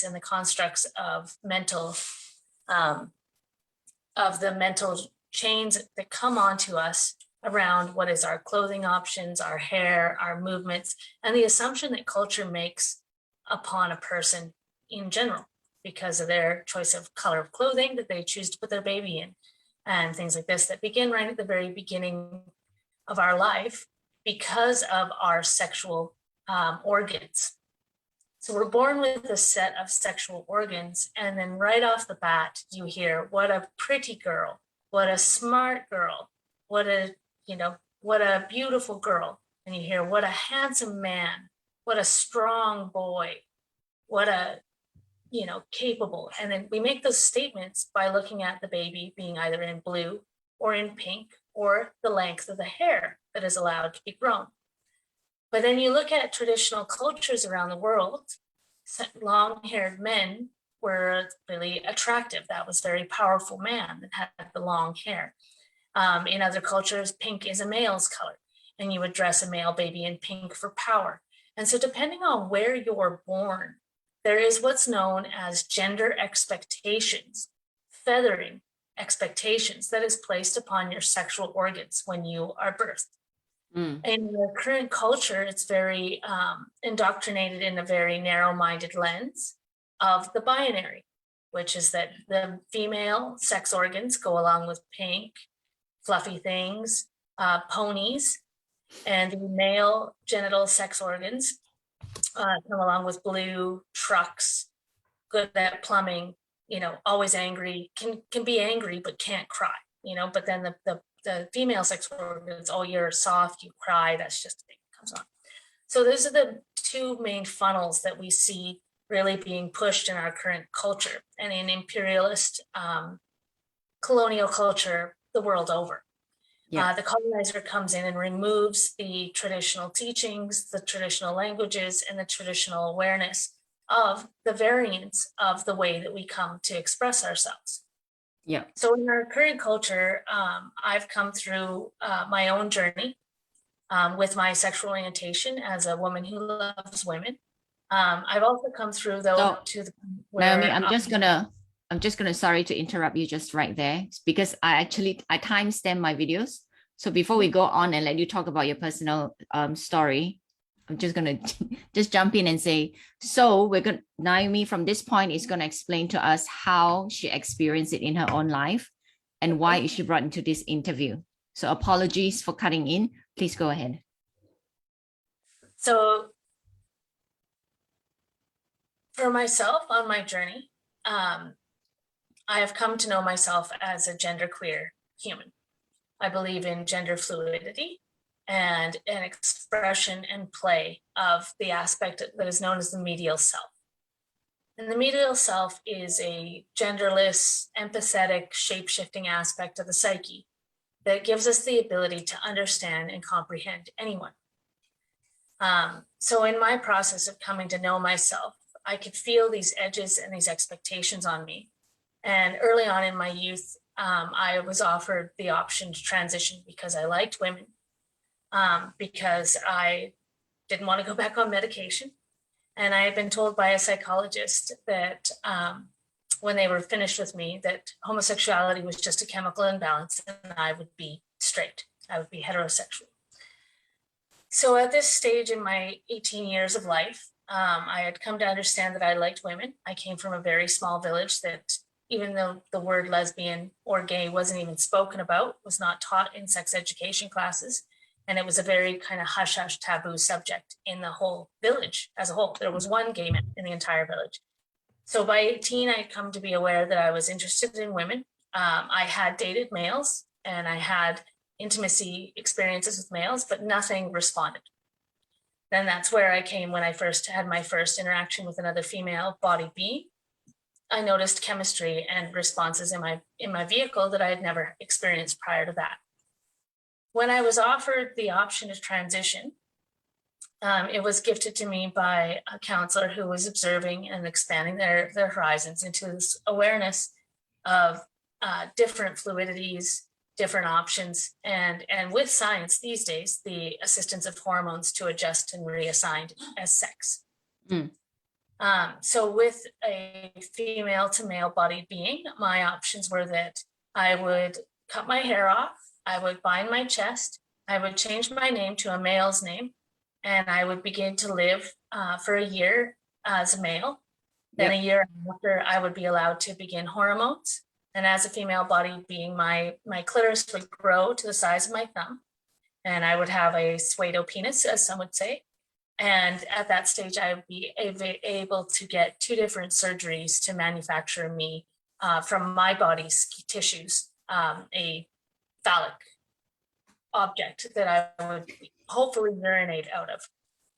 and the constructs of the mental chains that come onto us around what is our clothing options, our hair, our movements, and the assumption that culture makes upon a person in general because of their choice of color of clothing that they choose to put their baby in, and things like this that begin right at the very beginning of our life because of our sexual organs. So we're born with a set of sexual organs, and then right off the bat, you hear, what a pretty girl, what a smart girl, what a beautiful girl. And you hear, what a handsome man, what a strong boy, what a, capable. And then we make those statements by looking at the baby being either in blue or in pink or the length of the hair that is allowed to be grown. But then you look at traditional cultures around the world, long-haired men were really attractive. That was a very powerful man that had the long hair. In other cultures, pink is a male's color, and you would dress a male baby in pink for power. And so depending on where you're born, there is what's known as gender expectations, feathering expectations that is placed upon your sexual organs when you are birthed. In the current culture, it's very indoctrinated in a very narrow-minded lens of the binary, which is that the female sex organs go along with pink, fluffy things, ponies, and the male genital sex organs come along with blue, trucks, good at plumbing, always angry, can be angry but can't cry, but then the female sex organs, oh, you're soft, you cry, that's just the thing that comes on. So those are the two main funnels that we see really being pushed in our current culture and in imperialist colonial culture the world over. Yeah. The colonizer comes in and removes the traditional teachings, the traditional languages, and the traditional awareness of the variance of the way that we come to express ourselves. Yeah. So in our current culture, I've come through my own journey with my sexual orientation as a woman who loves women. I've also come through though to the where Naomi, I'm just gonna sorry to interrupt you just right there because I timestamp my videos. So before we go on and let you talk about your personal story, I'm just gonna just jump in and say, so Naomi from this point is gonna explain to us how she experienced it in her own life and why she brought into this interview. So apologies for cutting in. Please go ahead. So for myself on my journey, I have come to know myself as a genderqueer human. I believe in gender fluidity and an expression and play of the aspect that is known as the medial self. And the medial self is a genderless, empathetic, shape-shifting aspect of the psyche that gives us the ability to understand and comprehend anyone. So in my process of coming to know myself, I could feel these edges and these expectations on me. And early on in my youth, I was offered the option to transition because I liked women, because I didn't want to go back on medication. And I had been told by a psychologist that when they were finished with me, that homosexuality was just a chemical imbalance and I would be straight, I would be heterosexual. So at this stage in my 18 years of life, I had come to understand that I liked women. I came from a very small village that, even though the word lesbian or gay wasn't even spoken about, was not taught in sex education classes. And it was a very kind of hush-hush taboo subject in the whole village as a whole. There was one gay man in the entire village. So by 18, I had come to be aware that I was interested in women. I had dated males and I had intimacy experiences with males, but nothing responded. Then that's where I came when I first had my first interaction with another female body being. I noticed chemistry and responses in my vehicle that I had never experienced prior to that. When I was offered the option to transition, it was gifted to me by a counselor who was observing and expanding their horizons into this awareness of different fluidities, different options, and with science these days, the assistance of hormones to adjust and reassign as sex. Mm. So with a female to male body being, my options were that I would cut my hair off, I would bind my chest, I would change my name to a male's name, and I would begin to live for a year as a male. Then Yep. a year after, I would be allowed to begin hormones. And as a female body being, my clitoris would grow to the size of my thumb, and I would have a pseudo penis, as some would say. And at that stage, I would be able to get 2 different surgeries to manufacture me from my body's tissues, a phallic object that I would hopefully urinate out of.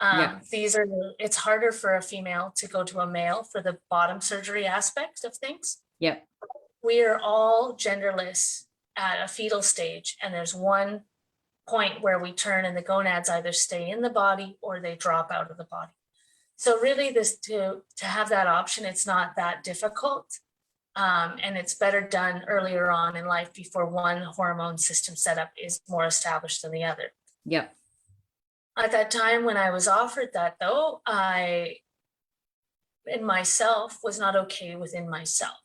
Yep. It's harder for a female to go to a male for the bottom surgery aspect of things. Yep. We are all genderless at a fetal stage, and there's one point where we turn and the gonads either stay in the body or they drop out of the body. So really to have that option, it's not that difficult. And it's better done earlier on in life before one hormone system setup is more established than the other. Yep. At that time when I was offered that though, I in myself was not okay within myself.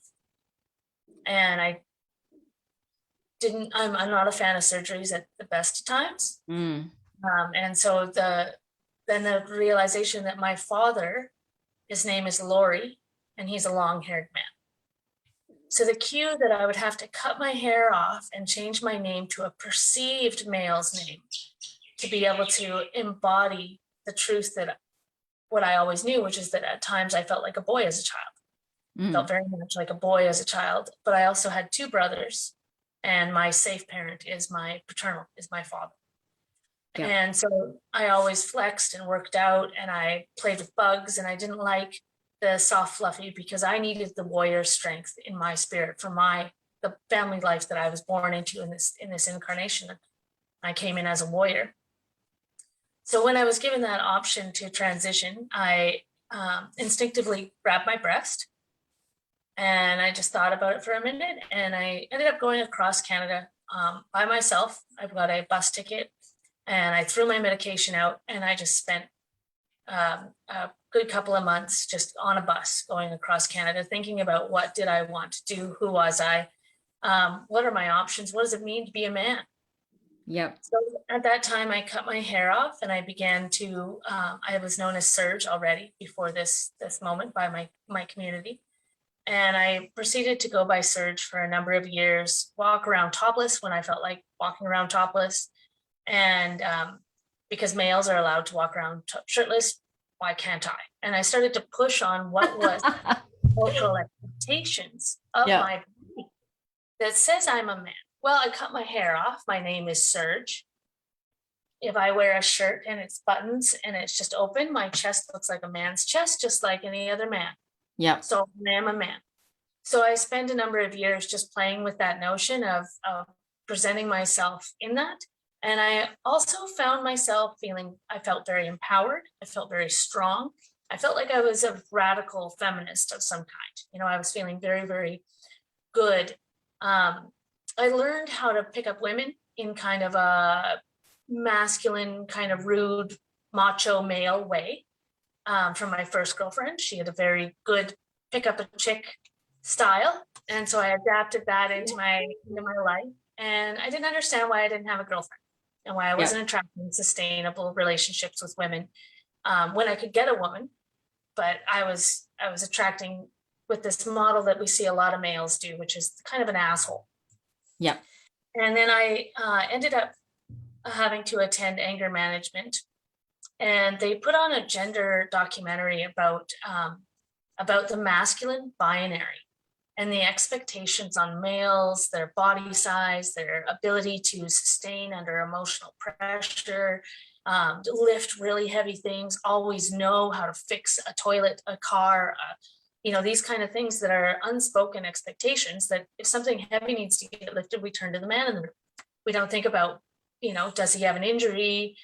And I'm not a fan of surgeries at the best of times. Mm. And so then the realization that my father, his name is Laurie, and he's a long-haired man. So the cue that I would have to cut my hair off and change my name to a perceived male's name to be able to embody the truth that what I always knew, which is that at times I felt like a boy as a child. Felt very much like a boy as a child, but I also had 2 brothers, and my safe parent is my father. Yeah. And so I always flexed and worked out, and I played with bugs, and I didn't like the soft fluffy because I needed the warrior strength in my spirit for the family life that I was born into in this incarnation. I came in as a warrior. So when I was given that option to transition, I instinctively grabbed my breast, and I just thought about it for a minute, and I ended up going across Canada by myself. I've got a bus ticket, and I threw my medication out, and I just spent a good couple of months just on a bus going across Canada, thinking about what did I want to do, who was I, what are my options, what does it mean to be a man? Yep. So at that time, I cut my hair off, and I began to. I was known as Serge already before this moment by my community. And I proceeded to go by Serge for a number of years, walk around topless when I felt like walking around topless. And because males are allowed to walk around shirtless, why can't I? And I started to push on what was cultural expectations of Yeah. my body that says I'm a man. Well, I cut my hair off. My name is Serge. If I wear a shirt and it's buttons and it's just open, my chest looks like a man's chest, just like any other man. Yeah. So I am a man. So I spent a number of years just playing with that notion of presenting myself in that. And I also found myself I felt very empowered. I felt very strong. I felt like I was a radical feminist of some kind. I was feeling very, very good. I learned how to pick up women in kind of a masculine, kind of rude, macho male way. From my first girlfriend. She had a very good pick up a chick style. And so I adapted that into my life. And I didn't understand why I didn't have a girlfriend and why I wasn't attracting sustainable relationships with women when I could get a woman. But I was attracting with this model that we see a lot of males do, which is kind of an asshole. Yeah. And then I ended up having to attend anger management. And they put on a gender documentary about the masculine binary and the expectations on males, their body size, their ability to sustain under emotional pressure, lift really heavy things, always know how to fix a toilet, a car, these kind of things that are unspoken expectations that if something heavy needs to get lifted, we turn to the man in the room. We don't think about, does he have an injury?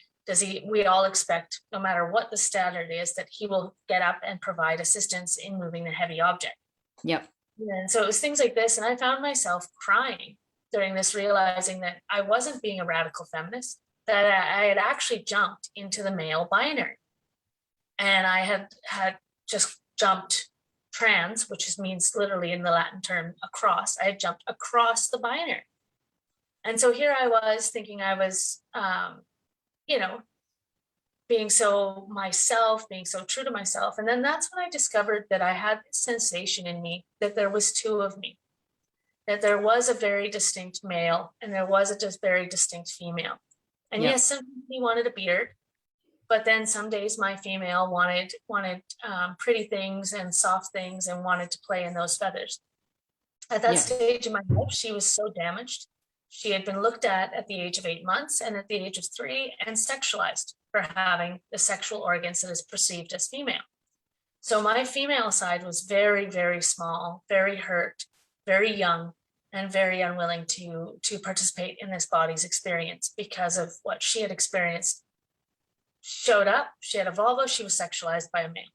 We all expect, no matter what the standard is, that he will get up and provide assistance in moving the heavy object. Yep. And so it was things like this. And I found myself crying during this, realizing that I wasn't being a radical feminist, that I had actually jumped into the male binary. And I had just jumped trans, which means literally in the Latin term across. I had jumped across the binary. And so here I was thinking I was, you know, being so myself, being so true to myself. And then that's when I discovered that I had this sensation in me that there was two of me, that there was a very distinct male and there was a just very distinct female. And Yeah. yes, sometimes he wanted a beard, but then some days my female wanted pretty things and soft things and wanted to play in those feathers. At that Yeah. stage in my life, she was so damaged. She had been looked at the age of 8 months and at the age of 3 and sexualized for having the sexual organs that is perceived as female. So my female side was very, very small, very hurt, very young, and very unwilling to participate in this body's experience because of what she had experienced. Showed up, she had a vulva, she was sexualized by a male.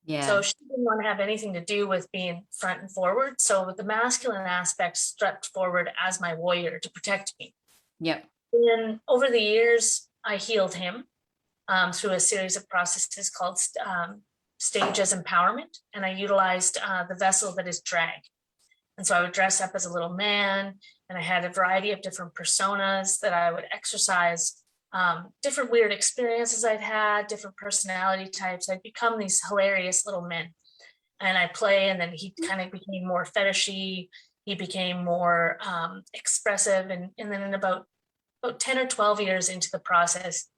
Yeah. So she didn't want to have anything to do with being front and forward. So the masculine aspect stepped forward as my warrior to protect me. Yep. And over the years, I healed him through a series of processes called stages empowerment. And I utilized the vessel that is drag. And so I would dress up as a little man, and I had a variety of different personas that I would exercise, different weird experiences I'd had, different personality types. I'd become these hilarious little men. And I play, and then he kind of became more fetishy. He became more expressive. And then in about 10 or 12 years into the process,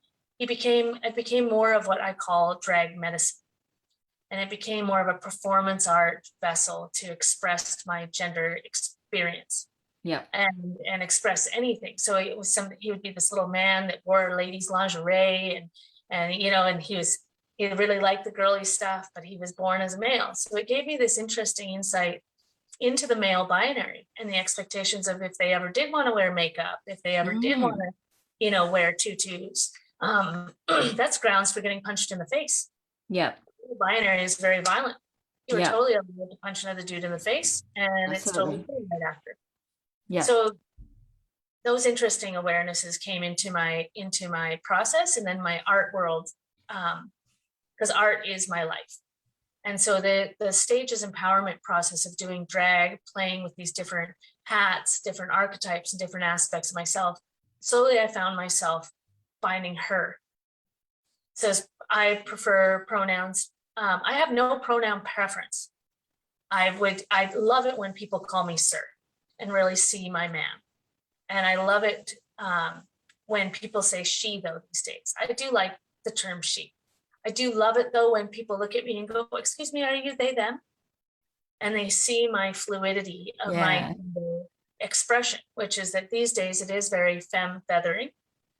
it became more of what I call drag medicine. And it became more of a performance art vessel to express my gender experience. Yeah. And express anything. So it was he would be this little man that wore ladies' lingerie and you know, and he really liked the girly stuff, but he was born as a male. So it gave me this interesting insight into the male binary and the expectations of if they ever did want to wear makeup, if they ever did want to, you know, wear tutus. That's grounds for getting punched in the face. Yeah. Binary is very violent. You were Yeah. totally able to punch another dude in the face, and it's totally cool right after. Yeah. So those interesting awarenesses came into my process, and then my art world, because art is my life. And so the stages empowerment process of doing drag, playing with these different hats, different archetypes, and different aspects of myself, slowly I found myself finding her. So I prefer pronouns. I have no pronoun preference. I love it when people call me sir and really see my man. And I love it when people say she, though, these days. I do like the term she. I do love it, though, when people look at me and go, excuse me, are you they, them? And they see my fluidity of my expression, which is that these days it is very femme feathering.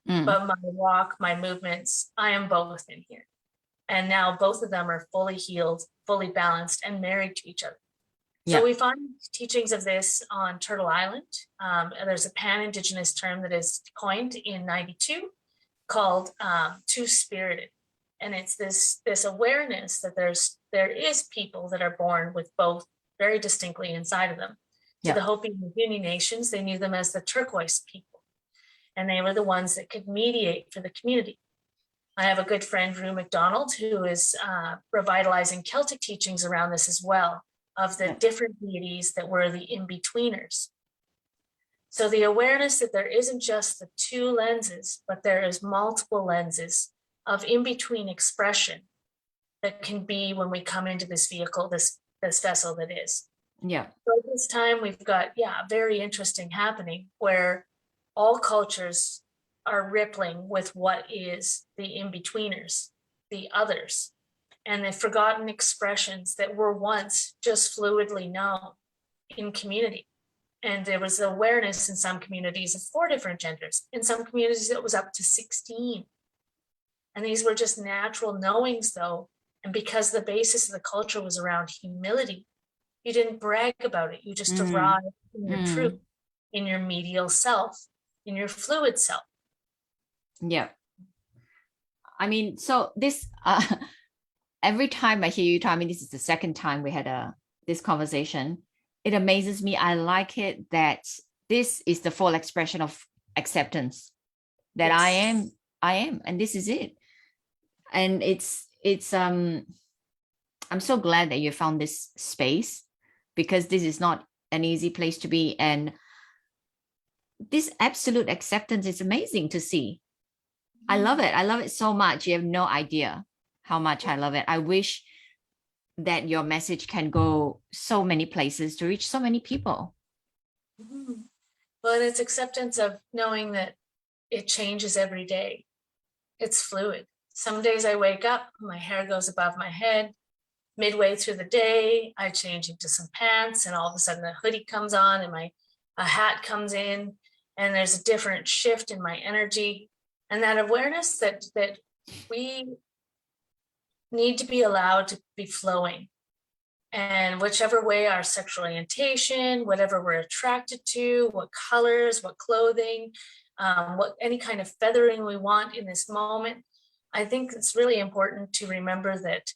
But my walk, my movements, I am both in here. And now both of them are fully healed, fully balanced, and married to each other. So we find teachings of this on Turtle Island. There's a pan-Indigenous term that is coined in '92 called two-spirited. And it's this awareness that there is people that are born with both very distinctly inside of them. To the Hopi and Union nations, they knew them as the turquoise people. And they were the ones that could mediate for the community. I have a good friend, Rue McDonald, who is revitalizing Celtic teachings around this as well, of the different deities that were the in-betweeners. So the awareness that there isn't just the two lenses, but there is multiple lenses of in-between expression that can be when we come into this vehicle, this vessel that is. Yeah. So at this time, we've got, very interesting happening where all cultures are rippling with what is the in-betweeners, the others, and the forgotten expressions that were once just fluidly known in community. And there was awareness in some communities of 4 different genders. In some communities, it was up to 16. And these were just natural knowings, though. And because the basis of the culture was around humility, you didn't brag about it. You just arrived in your truth, in your medial self, in your fluid self. Yeah. I mean, so this, every time I hear you talk, I mean, this is the second time we had this conversation. It amazes me. I like it that this is the full expression of acceptance that I am, and this is it. And it's, I I'm so glad that you found this space, because this is not an easy place to be. And this absolute acceptance is amazing to see. I love it. I love it so much. You have no idea how much I love it. I wish that your message can go so many places to reach so many people. Mhm. Well, it's acceptance of knowing that it changes every day. It's fluid. Some days I wake up, my hair goes above my head. Midway through the day, I change into some pants, and all of a sudden a hoodie comes on and a hat comes in, and there's a different shift in my energy. And that awareness that we need to be allowed to be flowing. And whichever way our sexual orientation, whatever we're attracted to, what colors, what clothing, what any kind of feathering we want in this moment, I think it's really important to remember that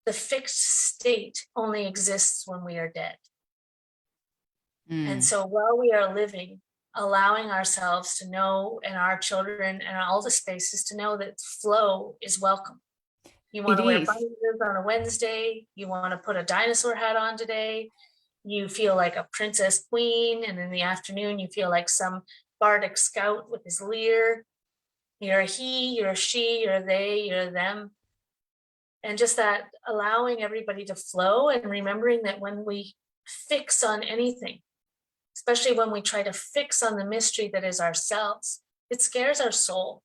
the fixed state only exists when we are dead. And Mm, so while we are living, allowing ourselves to know, and our children and all the spaces to know that flow is welcome. You want it to wear is. bunny ears on a Wednesday. You want to put a dinosaur hat on today. You feel like a princess queen. And in the afternoon, you feel like some bardic scout with his lyre. You're a he, you're a she, you're a they, you're a them. And just that allowing everybody to flow, and remembering that when we fix on anything, especially when we try to fix on the mystery that is ourselves, it scares our soul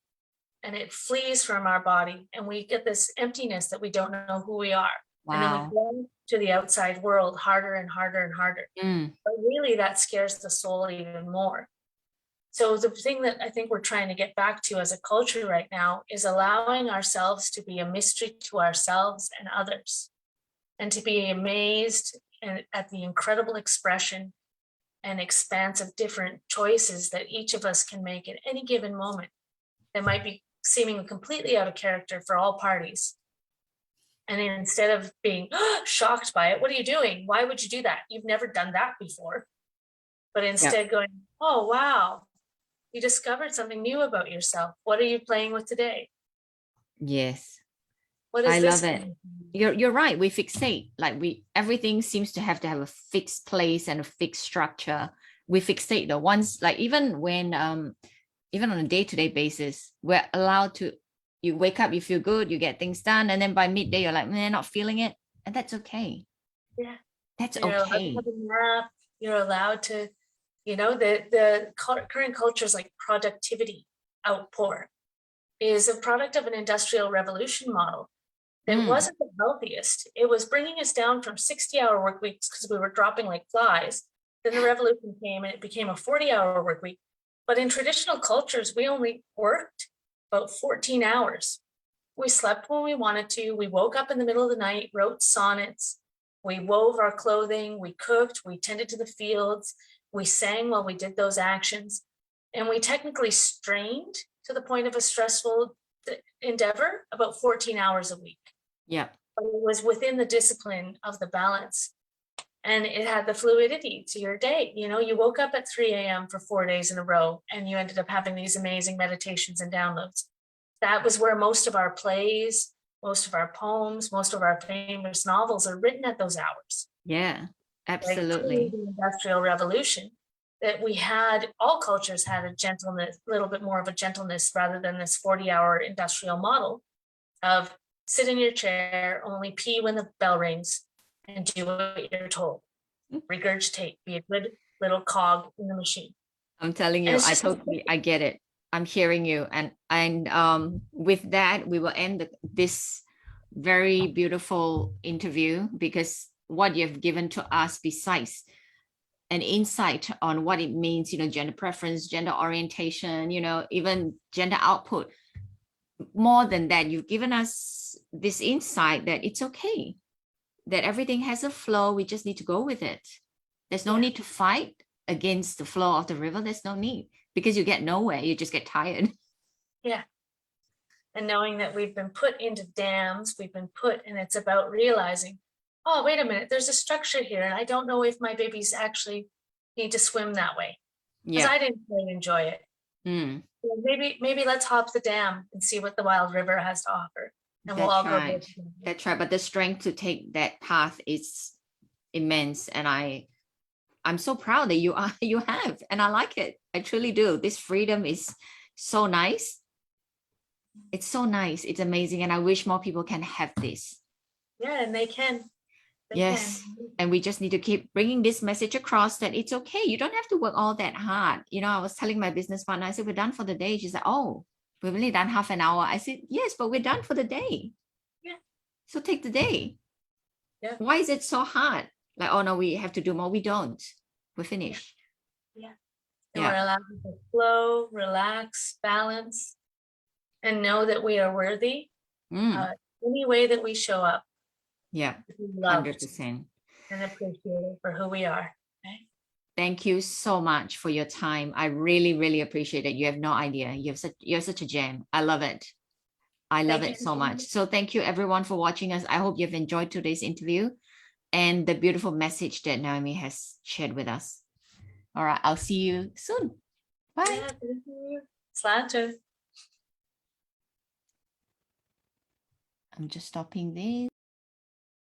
and it flees from our body, and we get this emptiness that we don't know who we are. And then we Wow. go to the outside world harder and harder and harder. Mm, But really that scares the soul even more. So the thing that I think we're trying to get back to as a culture right now is allowing ourselves to be a mystery to ourselves and others, and to be amazed at the incredible expression and expanse of different choices that each of us can make at any given moment that might be seeming completely out of character for all parties. And instead of being shocked by it, what are you doing? Why would you do that? You've never done that before. But yeah. instead going, oh, wow, you discovered something new about yourself. What are you playing with today? Yes. What I is love this? it. You're right. We fixate. Like everything seems to have a fixed place and a fixed structure. We fixate the ones, like even when even on a day-to-day basis, we're allowed to, you wake up, you feel good, you get things done, and then by midday you're like, man, not feeling it. And that's okay. Yeah. That's You're allowed to okay. have a nap. You're allowed to, the current culture is like productivity outpour is a product of an industrial revolution model that Mm, wasn't the healthiest. It was bringing us down from 60-hour work weeks because we were dropping like flies. Then the revolution came and it became a 40-hour work week. But in traditional cultures, we only worked about 14 hours. We slept when we wanted to. We woke up in the middle of the night, wrote sonnets. We wove our clothing. We cooked. We tended to the fields. We sang while we did those actions. And we technically strained to the point of a stressful endeavor about 14 hours a week. yeah. But it was within the discipline of the balance. And it had the fluidity to your day. You woke up at 3 a.m. for 4 days in a row, and you ended up having these amazing meditations and downloads. That was where most of our plays, most of our poems, most of our famous novels are written at those hours. Yeah. Like pre Absolutely. the Industrial Revolution, that all cultures had a gentleness, a little bit more of a gentleness rather than this 40-hour industrial model of sit in your chair, only pee when the bell rings, and do what you're told. Regurgitate, be a good little cog in the machine. I'm telling And you, it's just, I get it. I'm hearing you. And with that, we will end this very beautiful interview, because what you've given to us, besides an insight on what it means, gender preference, gender orientation, even gender output. More than that, you've given us this insight that it's okay, that everything has a flow. We just need to go with it. There's no yeah, need to fight against the flow of the river. There's no need, because you get nowhere. You just get tired. yeah. And knowing that we've been put into dams, and it's about realizing, oh, wait a minute, there's a structure here, and I don't know if my babies actually need to swim that way because Yeah. I didn't really enjoy it. Mm, Maybe let's hop the dam and see what the wild river has to offer. and we'll all That's go right. there together. That's right. But the strength to take that path is immense. And I'm so proud that you have, and I like it. I truly do. This freedom is so nice. It's so nice. It's amazing. And I wish more people can have this. Yeah, and they can. They Yes. can. And we just need to keep bringing this message across that it's okay. You don't have to work all that hard. You know, I was telling my business partner, I said, we're done for the day. She said, oh, we've only done half an hour. I said, yes, but we're done for the day. Yeah. So take the day. Yeah. Why is it so hard? Like, oh no, we have to do more. We don't. We're finished. Yeah. And we're allowed to flow, relax, balance, and know that we are worthy. Any way that we show up. Yeah. To be loved 100%. and appreciated for who we are. Okay? Thank you so much for your time. I really, really appreciate it. You have no idea. You're such a gem. I love it. I love it so much. So thank you everyone for watching us. I hope you've enjoyed today's interview and the beautiful message that Naomi has shared with us. All right. I'll see you soon. Bye. Yeah, thank you. Slater. I'm just stopping this.